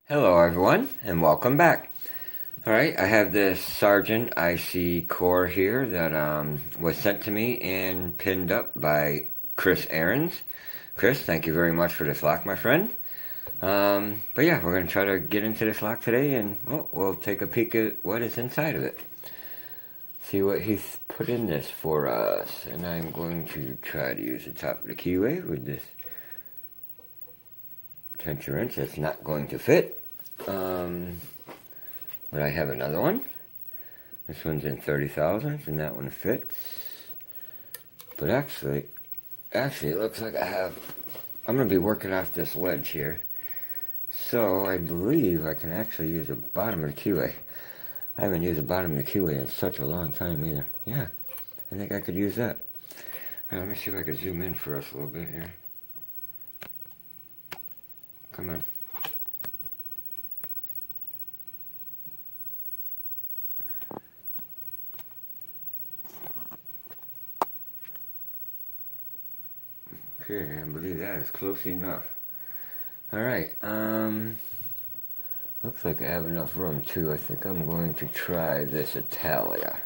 Hello everyone and welcome back. Alright, I have this Sargent IC core here that was sent to me and pinned up by Ahrens. Chris, thank you very much for this lock, my friend. But yeah, we're going to try to get into this lock today and we'll take a peek at what is inside of it. See what he's put in this for us. And I'm going to try to use the top of the keyway with this tension wrench. That's not going to fit. But I have another one. This one's in 30 thousandths and that one fits. But actually it looks like I'm going to be working off this ledge here. So I believe I can actually use the bottom of the keyway. I haven't used the bottom of the keyway in such a long time either. Yeah, I think I could use that. All right, let me see if I can zoom in for us a little bit here. Come on. Okay, I believe that is close enough. Alright, looks like I have enough room too. I think I'm going to try this Italia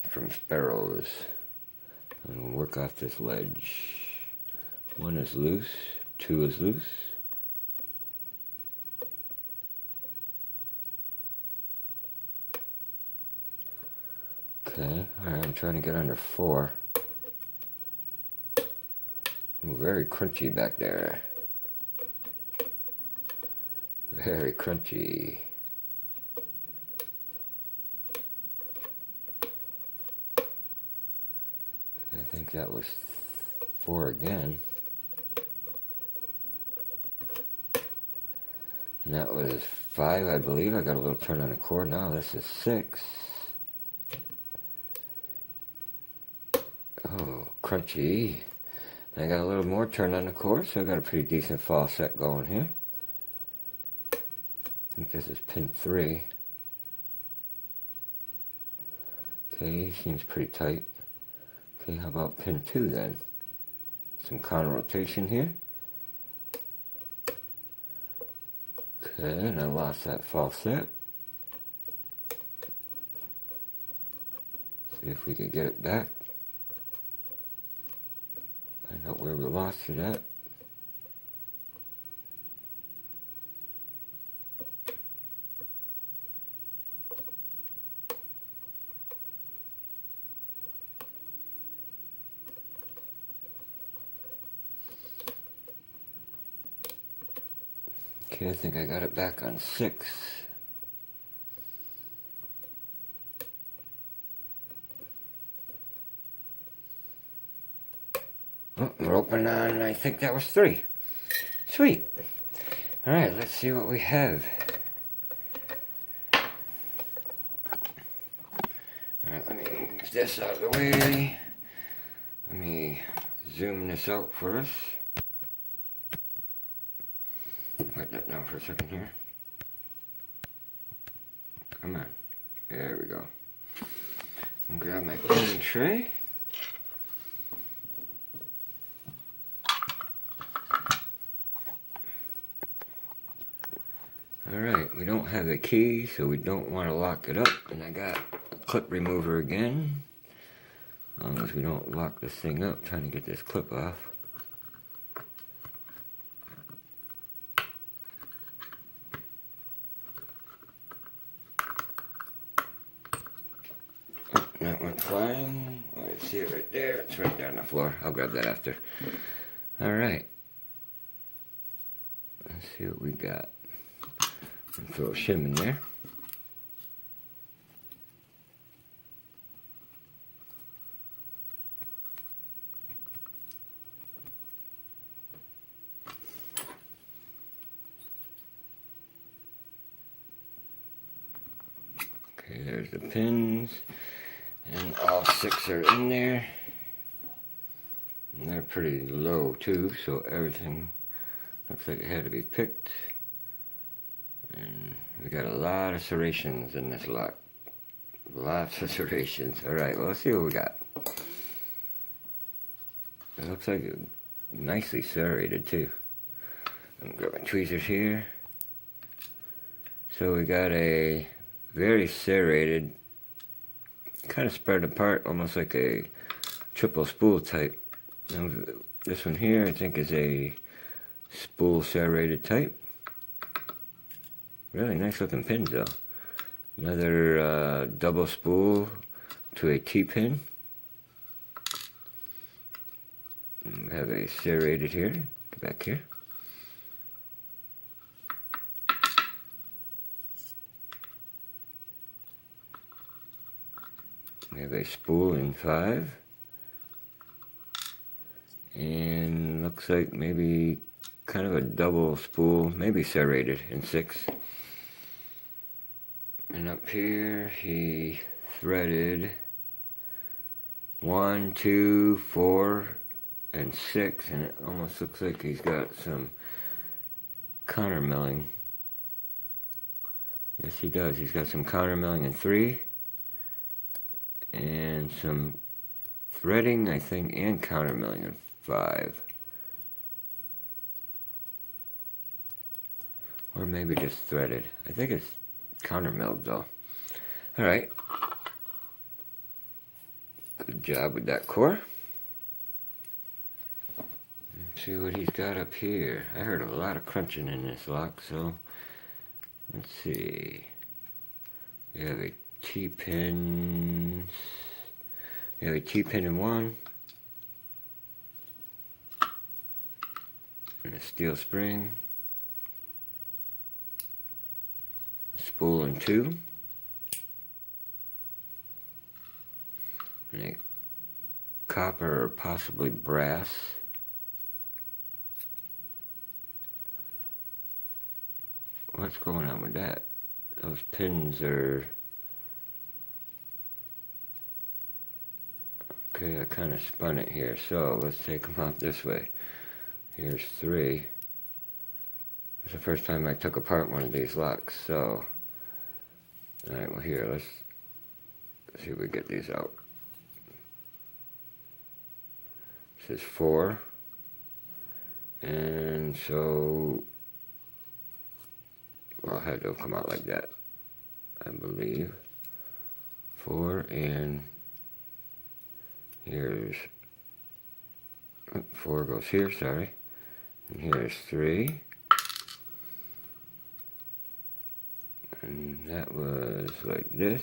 from Sparrows. I'm going to work off this ledge. One is loose, two is loose. Okay, alright, I'm trying to get under 4. Ooh, very crunchy back there. Very crunchy. I think that was 4 again. And that was 5, I believe. I got a little turn on the cord. Now this is 6. Oh, crunchy. I got a little more turn on the cord, so I got a pretty decent fall set going here. I think this is pin 3. Okay, seems pretty tight. Okay, how about pin 2 then? Some counter rotation here. Okay, and I lost that fall set. See if we could get it back. Find out where we lost it at. Okay, I think I got it back on 6. Oh, we're open on, I think that was 3. Sweet. Alright, let's see what we have. Alright, let me move this out of the way. Let me zoom this out for us. Write that down for a second here. Come on. There we go. And grab my pin tray. Alright, we don't have the key, so we don't want to lock it up. And I got a clip remover again. As long as we don't lock this thing up, trying to get this clip off. Oh, that went flying. I see it right there. It's right there on the floor. I'll grab that after. Alright. Let's see what we got. And throw a shim in there. Okay, there's the pins. And all 6 are in there. And they're pretty low too, so everything looks like it had to be picked. And we got a lot of serrations in this lock. Lots of serrations. Alright, well, let's see what we got. It looks like it nicely serrated too. I'm gonna grab my tweezers here. So we got a very serrated, kind of spread apart, almost like a triple spool type. Now, this one here I think is a spool serrated type. Really nice looking pins though. Another double spool to a T-pin. We have a serrated here, get back here. We have a spool in 5. And looks like maybe kind of a double spool, maybe serrated in 6. And up here he threaded 1, 2, 4, and 6, and it almost looks like he's got some countermilling. Yes, he does. He's got some countermilling in 3, and some threading, I think, and countermilling in 5. Or maybe just threaded. I think it's countermilled though. Alright. Good job with that core. Let's see what he's got up here. I heard a lot of crunching in this lock, so let's see. We have a T-pin. We have a T-pin in 1. And a steel spring. A spool in 2. And a copper or possibly brass. What's going on with that? Those pins are... Okay, I kind of spun it here, so let's take them out this way. Here's 3. It's the first time I took apart one of these locks, so... Alright, well here, let's see if we get these out. This is 4. And so... Well, had to come out like that, I believe. 4, and here's 4 goes here, sorry. And here's 3. And that was like this.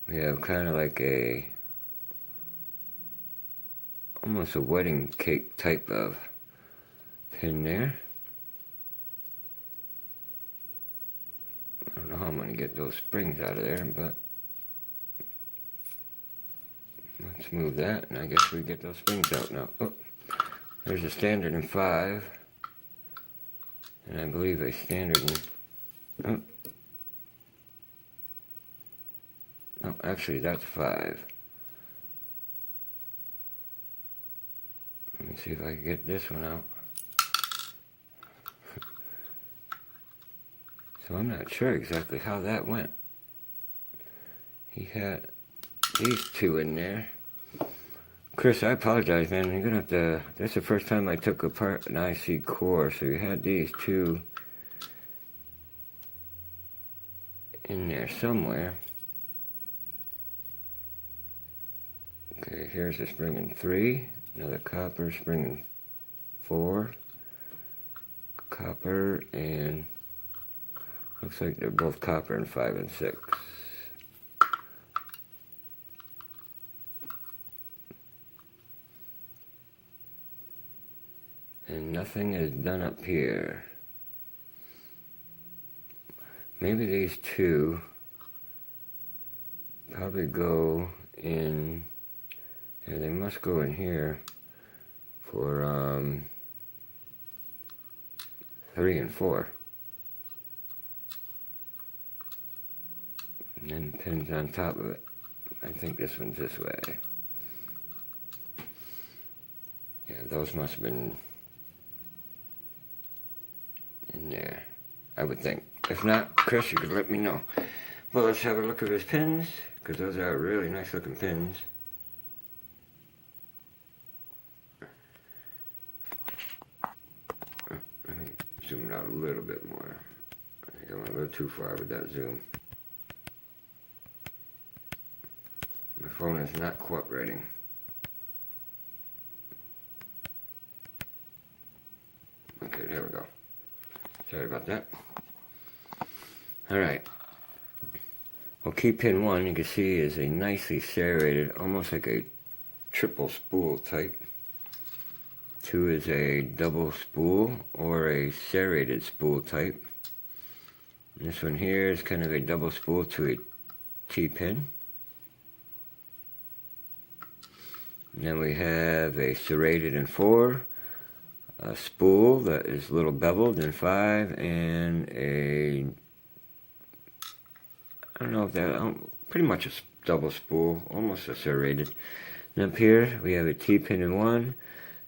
We have kind of like a, almost a wedding cake type of pin there. I don't know how I'm going to get those springs out of there, but let's move that, and I guess we get those springs out now. Oh, there's a standard in 5, and I believe a standard in... Oh, no, actually that's 5. Let me see if I can get this one out. So I'm not sure exactly how that went. He had these 2 in there. Chris, I apologize, man. You're gonna have to... That's the first time I took apart an IC core, so you had these 2 in there somewhere. Okay, here's a spring in 3. Another copper spring in 4. Copper and... Looks like they're both copper in 5 and 6. And nothing is done up here. Maybe these 2 probably go in... Yeah, they must go in here for 3 and 4. And then pins on top of it. I think this one's this way. Yeah, those must have been in there, I would think. If not, Chris, you could let me know. Well, let's have a look at his pins, because those are really nice looking pins. Let me zoom it out a little bit more. I went a little too far with that zoom. My phone is not cooperating. Okay, there we go. Sorry about that. Alright. Well, key pin 1, you can see, is a nicely serrated, almost like a triple spool type. 2 is a double spool or a serrated spool type. And this one here is kind of a double spool to a T-pin. And then we have a serrated in 4, a spool that is a little beveled in 5, and a, I don't know if that, pretty much a double spool, almost a serrated. And up here we have a T-pin in 1,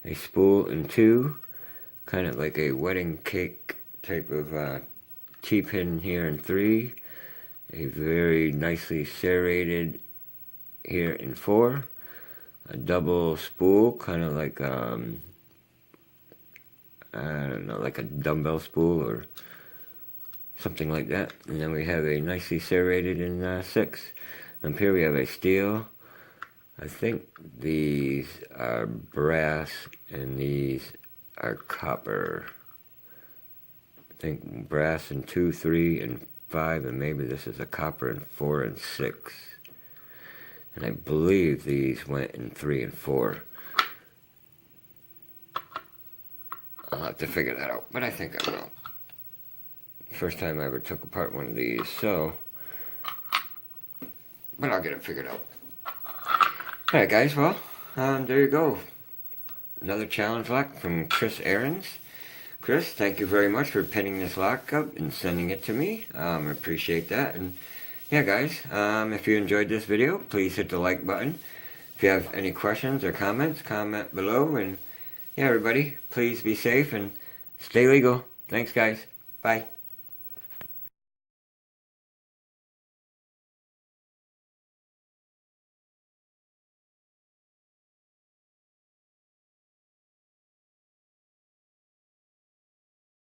a spool in 2, kind of like a wedding cake type of T-pin here in 3, a very nicely serrated here in 4, a double spool, kind of like I don't know, like a dumbbell spool or something like that. And then we have a nicely serrated in 6. Up here we have a steel. I think these are brass and these are copper. I think brass in 2, 3, and 5, and maybe this is a copper in 4 and 6. And I believe these went in 3 and 4. I'll have to figure that out, but I think I will. First time I ever took apart one of these, so, but I'll get it figured out. Alright guys, well, there you go. Another challenge lock from Chris Ahrens. Chris, thank you very much for pinning this lock up and sending it to me. I appreciate that. And yeah guys, if you enjoyed this video, please hit the like button. If you have any questions or comments, comment below. And yeah everybody, please be safe and stay legal. Thanks guys. Bye.